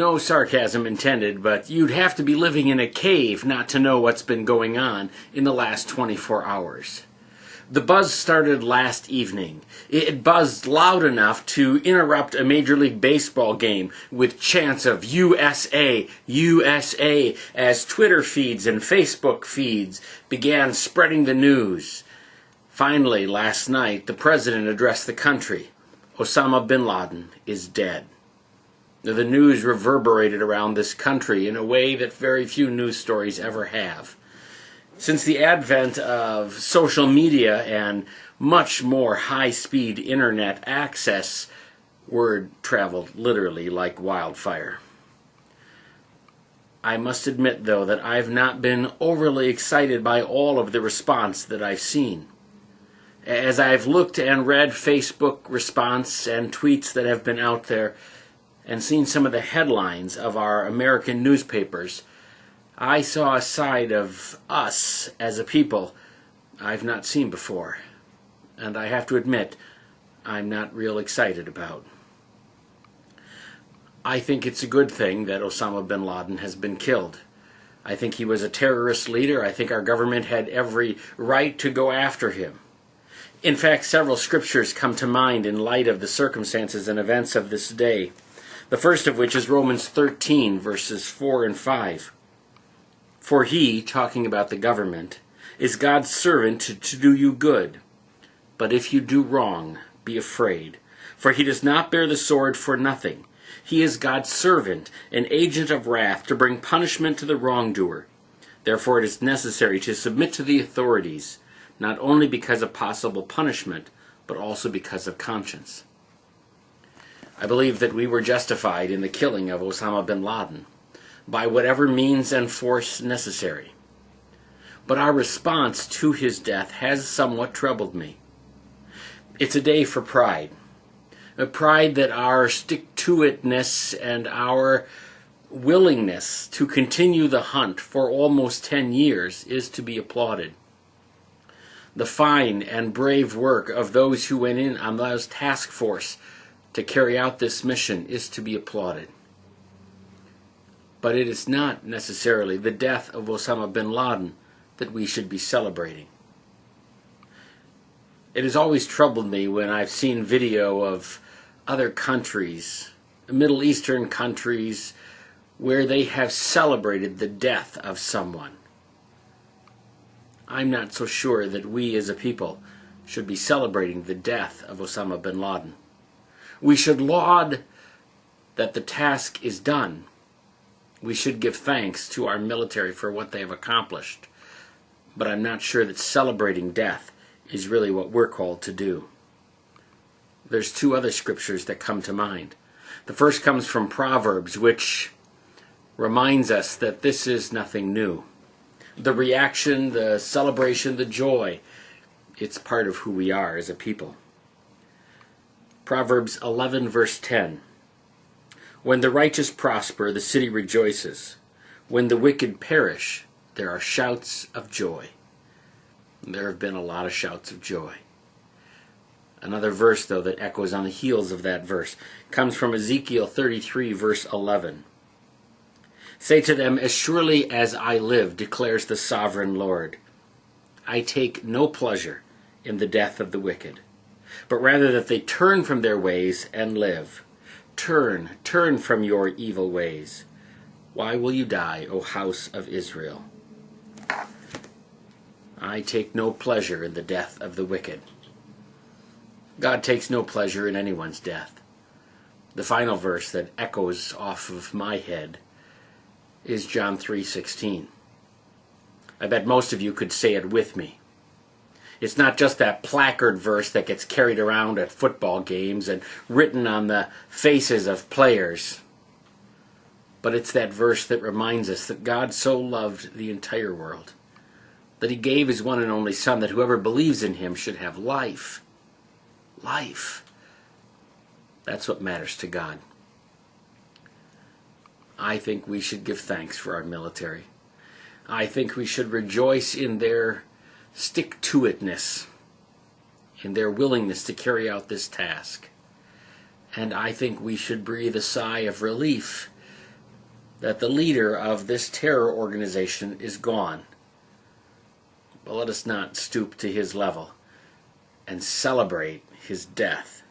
no sarcasm intended, but you'd have to be living in a cave not to know what's been going on in the last 24 hours. The buzz started last evening. It buzzed loud enough to interrupt a Major League Baseball game with chants of USA, USA, as Twitter feeds and Facebook feeds began spreading the news. Finally, last night, the president addressed the country. Osama bin Laden is dead. The news reverberated around this country in a way that very few news stories ever have. Since the advent of social media and much more high-speed internet access, word traveled literally like wildfire. I must admit, though, that I've not been overly excited by all of the response that I've seen. As I've looked and read Facebook response and tweets that have been out there and seen some of the headlines of our American newspapers, I saw a side of us as a people I've not seen before, and I have to admit, I'm not real excited about. I think it's a good thing that Osama bin Laden has been killed. I think he was a terrorist leader. I think our government had every right to go after him. In fact, several scriptures come to mind in light of the circumstances and events of this day. The first of which is Romans 13, verses 4 and 5. For he, talking about the government, is God's servant to do you good. But if you do wrong, be afraid. For he does not bear the sword for nothing. He is God's servant, an agent of wrath, to bring punishment to the wrongdoer. Therefore it is necessary to submit to the authorities, not only because of possible punishment, but also because of conscience. I believe that we were justified in the killing of Osama bin Laden, by whatever means and force necessary. But our response to his death has somewhat troubled me. It's a day for pride. A pride that our stick-to-itness and our willingness to continue the hunt for almost 10 years is to be applauded. The fine and brave work of those who went in on those task force to carry out this mission is to be applauded. But it is not necessarily the death of Osama bin Laden that we should be celebrating. It has always troubled me when I've seen video of other countries, Middle Eastern countries, where they have celebrated the death of someone. I'm not so sure that we as a people should be celebrating the death of Osama bin Laden. We should laud that the task is done. We should give thanks to our military for what they have accomplished. But I'm not sure that celebrating death is really what we're called to do. There's two other scriptures that come to mind. The first comes from Proverbs, which reminds us that this is nothing new. The reaction, the celebration, the joy, it's part of who we are as a people. Proverbs 11, verse 10. When the righteous prosper, the city rejoices. When the wicked perish, there are shouts of joy. There have been a lot of shouts of joy. Another verse, though, that echoes on the heels of that verse comes from Ezekiel 33, verse 11. Say to them, as surely as I live, declares the sovereign Lord, I take no pleasure in the death of the wicked, but rather that they turn from their ways and live. Turn from your evil ways. Why will you die, O house of Israel? I take no pleasure in the death of the wicked. God takes no pleasure in anyone's death. The final verse that echoes off of my head is John 3:16. I bet most of you could say it with me. It's not just that placard verse that gets carried around at football games and written on the faces of players. But it's that verse that reminds us that God so loved the entire world, that he gave his one and only Son, that whoever believes in him should have life. Life. That's what matters to God. I think we should give thanks for our military. I think we should rejoice in their stick-to-itness, in their willingness to carry out this task. And I think we should breathe a sigh of relief that the leader of this terror organization is gone. But let us not stoop to his level and celebrate his death.